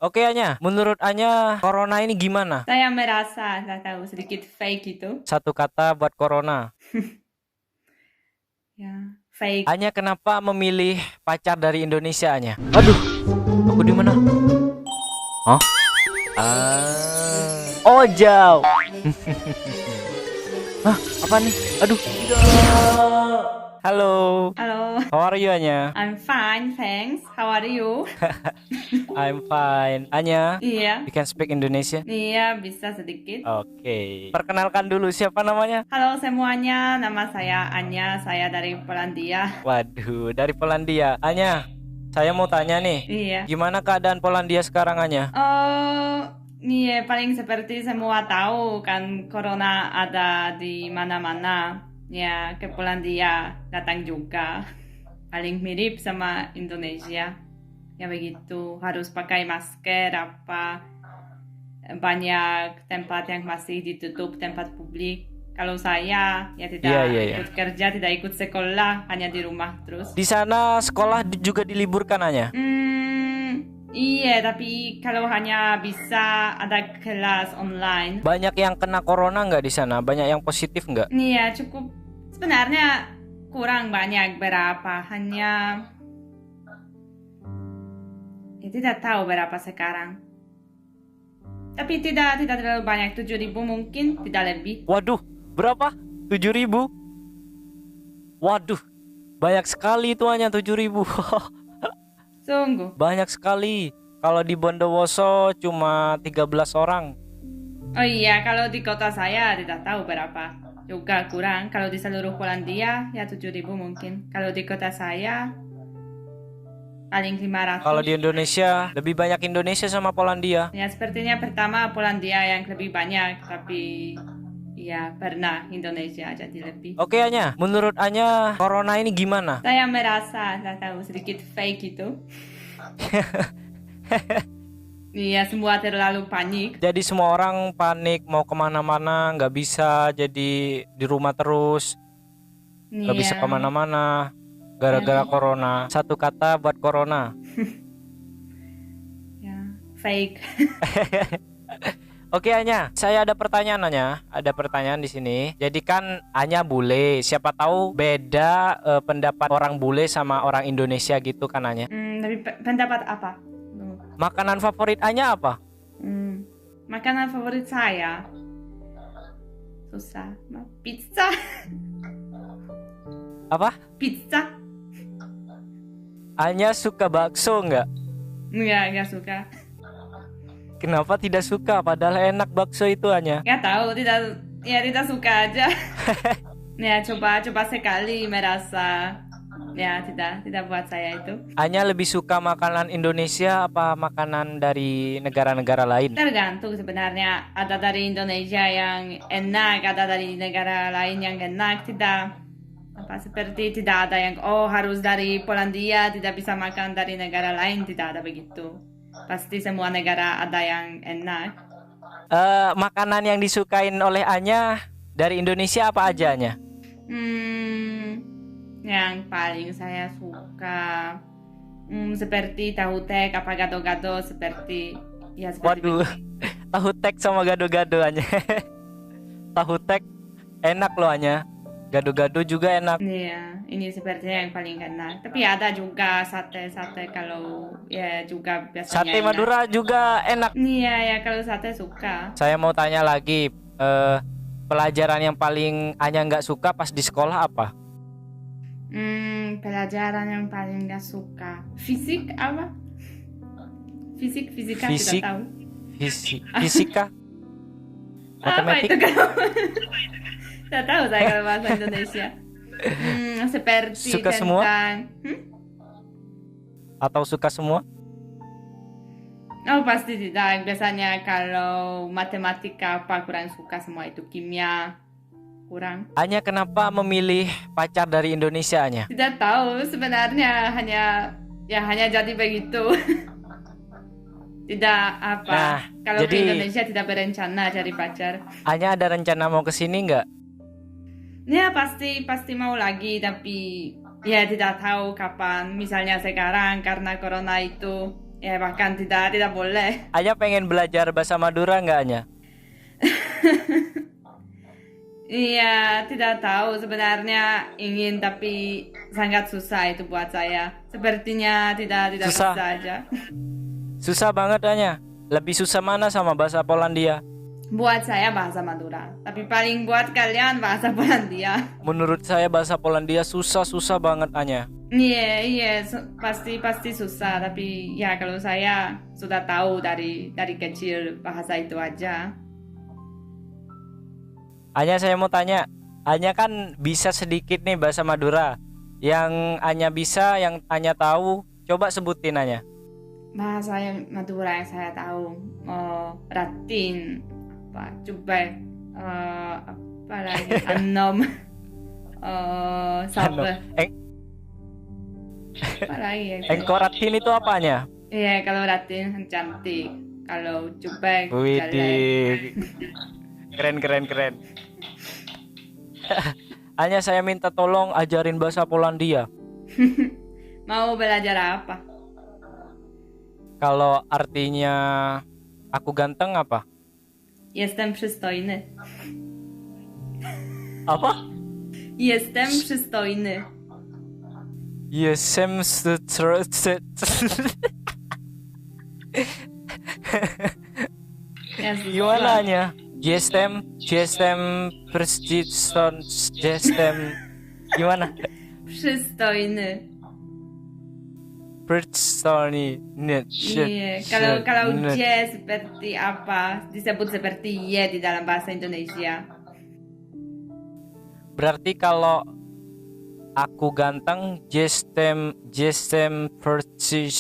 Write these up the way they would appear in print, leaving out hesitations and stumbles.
Oke Anya, menurut Anya corona ini gimana? Saya merasa, nggak tahu, sedikit fake gitu. Satu kata buat corona. Ya, fake. Anya kenapa memilih pacar dari Indonesia Anya? Aduh, aku di mana? Hah? Oh jauh. Hah? Apa nih? Aduh. Halo. Halo, How are you Anya? I'm fine, thanks. How are you? I'm fine. Anya, Iya, you can speak Indonesia? iya, bisa sedikit. Oke. Perkenalkan dulu siapa namanya? Halo semuanya, nama saya Anya, saya dari Polandia. Waduh, dari Polandia. Anya, saya mau tanya nih. Iya. Gimana keadaan Polandia sekarang Anya? Iya, paling seperti semua tahu kan corona ada di mana-mana. Ya, ke Polandia datang juga. Paling mirip sama Indonesia. Ya begitu, harus pakai masker apa. Banyak tempat yang masih ditutup, tempat publik. Kalau saya ya Iya, iya, tidak iya. ikut kerja, tidak ikut sekolah, hanya di rumah terus. Di sana sekolah juga diliburkan Anya? Iya, tapi kalau hanya bisa ada kelas online, Banyak yang kena corona nggak di sana? Banyak yang positif nggak? iya cukup. Sebenarnya kurang banyak berapa, hanya ya tidak tahu berapa sekarang. Tapi tidak terlalu banyak, 7.000 mungkin, tidak lebih. Waduh, berapa? 7.000? Waduh, banyak sekali itu hanya 7.000. Sungguh. Banyak sekali. Kalau di Bondowoso cuma 13 orang. Oh iya, kalau di kota saya tidak tahu berapa. Juga kurang. Kalau di seluruh Polandia ya 7.000 mungkin. Kalau di kota saya paling 500. Kalau di Indonesia, lebih banyak Indonesia sama Polandia. Ya sepertinya pertama Polandia yang lebih banyak, tapi ya pernah Indonesia jadi lebih. Oke Anya, menurut Anya corona ini gimana? Saya merasa, nggak tahu, sedikit fake itu. Iya, semua terlalu panik. Jadi semua orang panik mau kemana-mana, nggak bisa, jadi di rumah terus, nggak bisa Iya, kemana-mana, ya, gara-gara corona. Satu kata buat corona. ya, fake. Oke Anya, saya ada pertanyaan Anya, ada pertanyaan di sini. Jadi kan Anya bule, siapa tahu beda pendapat orang bule sama orang Indonesia gitu kan Anya. Tapi pendapat apa? Makanan favorit Anya apa? Makanan favorit saya susah. Pizza. Apa? Pizza. Anya suka bakso nggak? Nggak suka. Kenapa tidak suka? Padahal enak bakso itu Anya. Nggak tahu, tidak suka aja. Ya, coba sekali merasa. Ya, tidak buat saya itu. Anya lebih suka makanan Indonesia apa makanan dari negara-negara lain? Tergantung sebenarnya. Ada dari Indonesia yang enak, ada dari negara lain yang enak. Seperti tidak ada yang harus dari Polandia, tidak bisa makan dari negara lain, tidak ada begitu. Pasti semua negara ada yang enak. Makanan yang disukain oleh Anya dari Indonesia apa aja Anya? Yang paling saya suka seperti tahu tek, apa gado-gado, seperti Waduh, tahu tek sama gado-gado Anya. Tahu tek enak loh Anya. Gado-gado juga enak. Iya, ini sepertinya yang paling enak. Tapi ada juga sate kalau ya juga biasanya Sate enak. Madura juga enak. Iya ya, kalau sate suka. Saya mau tanya lagi, pelajaran yang paling Anya nggak suka pas di sekolah apa? Pelajaran yang paling gak suka. Fisik apa? Fisika Fisik, tidak tahu. fisika, Apa itu matematik. kalau tidak tahu saya kalau bahasa Indonesia. Seperti Suka semua tentang atau suka semua? Oh pasti tidak. Biasanya kalau matematika apa kurang suka, semua itu kimia kurang. Anya kenapa memilih pacar dari Indonesia Anya? Tidak tahu sebenarnya, hanya jadi begitu. Tidak apa. Nah, Kalau ke jadi Indonesia tidak berencana cari pacar. Anya ada rencana mau kesini nggak? Ya pasti mau lagi, tapi ya tidak tahu kapan. Misalnya sekarang karena corona itu Ya bahkan tidak boleh. Anya pengen belajar bahasa Madura nggak Anya? Iya, tidak tahu sebenarnya ingin tapi sangat susah itu buat saya. Sepertinya tidak bisa Susah, aja. susah banget Anya. Lebih susah mana sama bahasa Polandia? Buat saya bahasa Madura, tapi paling buat kalian bahasa Polandia. Menurut saya bahasa Polandia susah banget Anya. Iya, pasti susah. Tapi ya kalau saya sudah tahu dari kecil bahasa itu aja. Anya saya mau tanya, Anya kan bisa sedikit nih bahasa Madura. Yang Anya bisa, yang Anya tahu, coba sebutin Anya. Bahasa yang Madura yang saya tahu, Latin, apa, coba, apa lagi, Anom, Sabe, apa lagi yang saya tahu? Engkoratin itu apanya? Iya, kalau Latin cantik, kalau coba jelek. Widih. Keren. Anya saya minta tolong ajarin bahasa Polandia. Mau belajar apa? Kalau artinya aku ganteng apa? Jestem przystojny. Apa? Jestem przystojny. Yesem Ya, Gimana Anya? Jestem persiston jestem gimana? Przystojny. Persistoni Iya, kalau J seperti apa? Disebut seperti Y di dalam bahasa Indonesia. Berarti kalau aku ganteng jestem persis.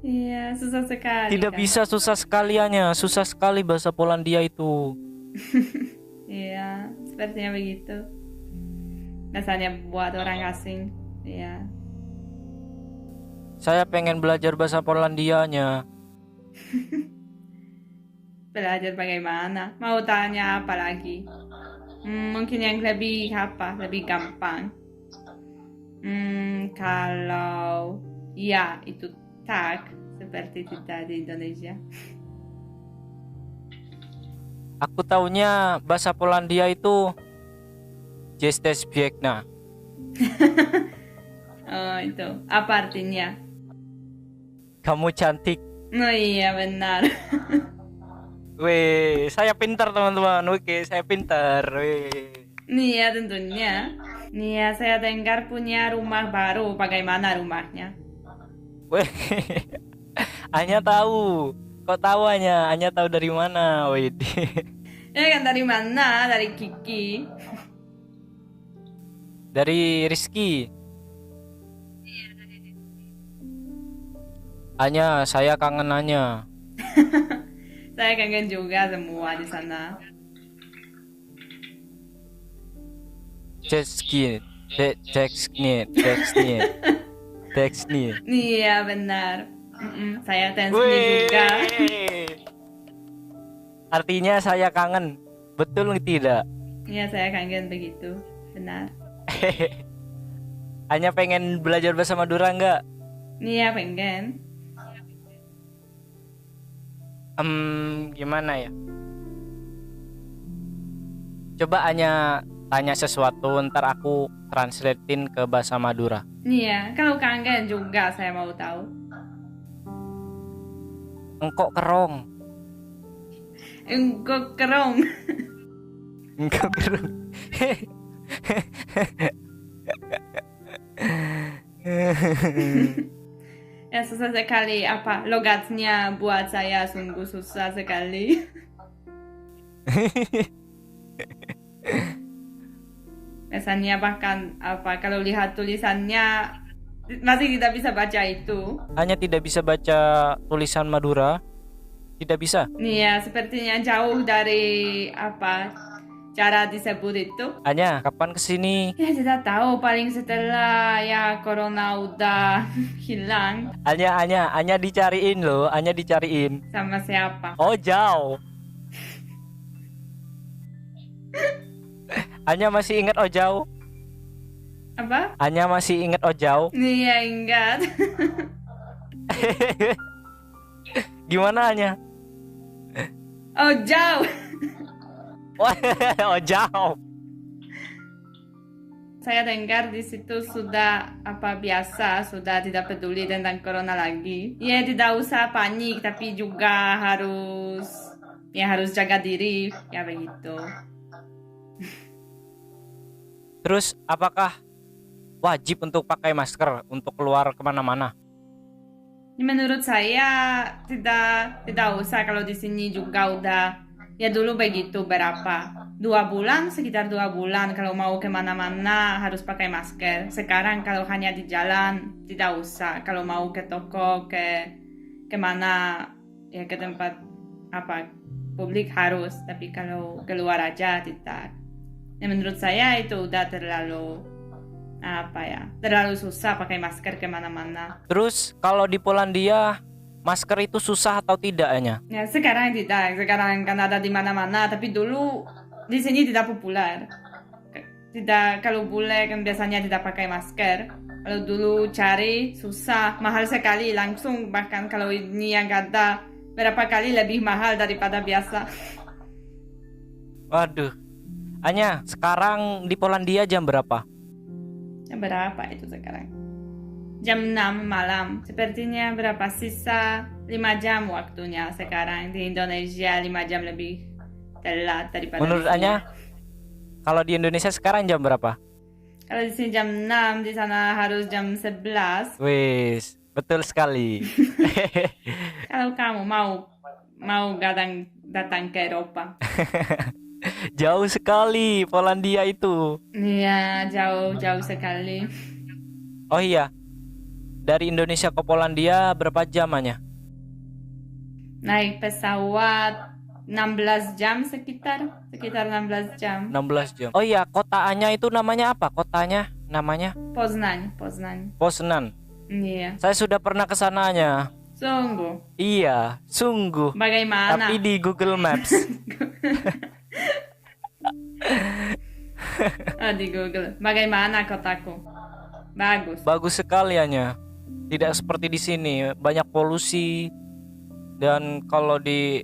Iya, susah sekali. Tidak kan? bisa, susah sekali Anya. Susah sekali bahasa Polandia itu. Iya, sepertinya begitu. Biasanya buat orang asing. Iya. Saya pengen belajar bahasa Polandianya. Belajar bagaimana? Mau tanya apa lagi? Mungkin yang lebih apa? Lebih gampang. Kalau ya itu tak seperti kita di Indonesia. Aku taunya bahasa Polandia itu Jesteś piękna. Oh, itu. Apa artinya? Kamu cantik. Oh iya, benar. Weh, saya pintar teman-teman. Oke, saya pintar. Weh. Iya, tentunya. Iya, saya dengar punya rumah baru. Bagaimana rumahnya? Weh. Anya tahu. Kok tahu Anya? Anya tahu dari mana? Wih. Ya kan dari mana? Dari Kiki. Dari Rizky. Anya, saya kangen Anya. Saya kangen juga semua di sana. Text nih. Iya, benar. Saya tensinya juga. Artinya saya kangen. Betul tidak? Iya, saya kangen begitu. Benar. Anya pengen belajar bahasa Madura nggak? Iya, pengen. Gimana ya? Coba Anya tanya sesuatu, ntar aku translatein ke bahasa Madura. Iya, kalau kangen juga saya mau tahu. Engkok kerong. Engkau kerong. Engkok kerong. Ya, susah sekali. Apa logatnya buat saya sungguh susah sekali. Biasanya bahkan apa kalau lihat tulisannya masih tidak bisa baca itu. Anya tidak bisa baca tulisan Madura? Tidak bisa? Iya, sepertinya jauh dari apa cara disebut itu. Anya, kapan kesini? Ya tidak tahu, paling setelah ya corona udah hilang. Anya dicariin loh, Anya dicariin. Sama siapa? Oh, jauh. Anya masih ingat Ojau? Apa? Anya masih inget Ojau? Iya, ingat. Gimana Anya? Oh, jauh. Ojau. Saya dengar di situ sudah apa biasa, sudah tidak peduli tentang corona lagi. Ya, tidak usah panik, tapi juga harus jaga diri, ya begitu. Terus apakah wajib untuk pakai masker untuk keluar kemana-mana? Menurut saya tidak usah kalau di sini juga udah ya dulu begitu berapa 2 bulan sekitar 2 bulan kalau mau kemana-mana harus pakai masker. Sekarang kalau hanya di jalan tidak usah. Kalau mau ke toko kemana ya ke tempat apa publik harus. Tapi kalau keluar aja tidak. Ya, menurut saya itu udah terlalu susah pakai masker kemana-mana. Terus kalau di Polandia masker itu susah atau tidak Anya? Ya sekarang tidak, sekarang kan ada di mana-mana. Tapi dulu di sini tidak populer. Tidak, kalau bule kan biasanya tidak pakai masker. Kalau dulu cari susah, mahal sekali langsung. Bahkan kalau ini yang ada berapa kali lebih mahal daripada biasa. Waduh. Anya, sekarang di Polandia jam berapa? Jam berapa itu sekarang? Jam 6 malam. Sepertinya berapa sisa 5 jam waktunya sekarang. Di Indonesia 5 jam lebih telat daripada Menurut di sini. Anya, kalau di Indonesia sekarang jam berapa? Kalau di sini jam 6, di sana harus jam 11. Wis, betul sekali. Kalau kamu mau datang ke Eropa. Jauh sekali Polandia itu. Iya, jauh sekali. Oh iya, dari Indonesia ke Polandia berapa jam Anya? Naik pesawat 16 jam sekitar 16 jam. 16 jam. Oh iya, kota Anya itu namanya apa? Kotanya namanya Poznan. Poznan. Iya. Saya sudah pernah ke sananya. Sungguh. Iya, sungguh. Bagaimana? Tapi di Google Maps. Di Google. Bagaimana kotaku? Bagus. Bagus sekali Anya. Tidak seperti di sini, banyak polusi. Dan kalau di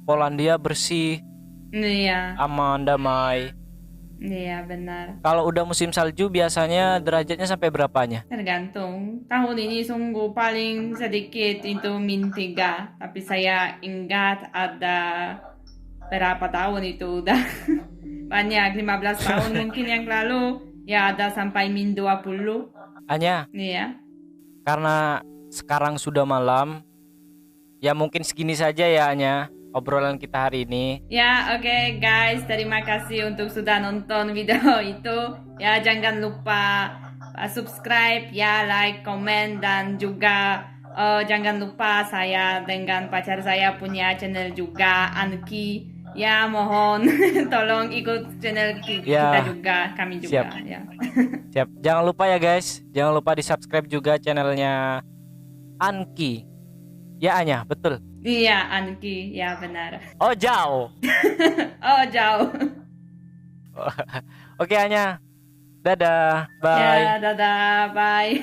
Polandia bersih, Iya, aman, damai. iya benar. Kalau udah musim salju biasanya derajatnya sampai berapanya? Tergantung. Tahun ini sungguh paling sedikit itu -3. Tapi saya ingat ada berapa tahun itu udah banyak 15 tahun mungkin yang lalu ya ada sampai -20. Anya, Iya. karena sekarang sudah malam, ya mungkin segini saja ya Anya obrolan kita hari ini. Ya, oke guys, terima kasih untuk sudah nonton video itu. Ya, jangan lupa subscribe, ya, like, komen, dan juga jangan lupa saya dengan pacar saya punya channel juga, Anki. Ya, mohon tolong ikut channel kita Ya, juga, kami juga. siap. Ya. Siap. Jangan lupa ya guys, jangan lupa di subscribe juga channelnya Anki. Ya Anya, betul. Iya, Anki, ya benar. Oh jauh. Oh, jauh. Oke Anya, dadah, bye. Ya, dadah, bye.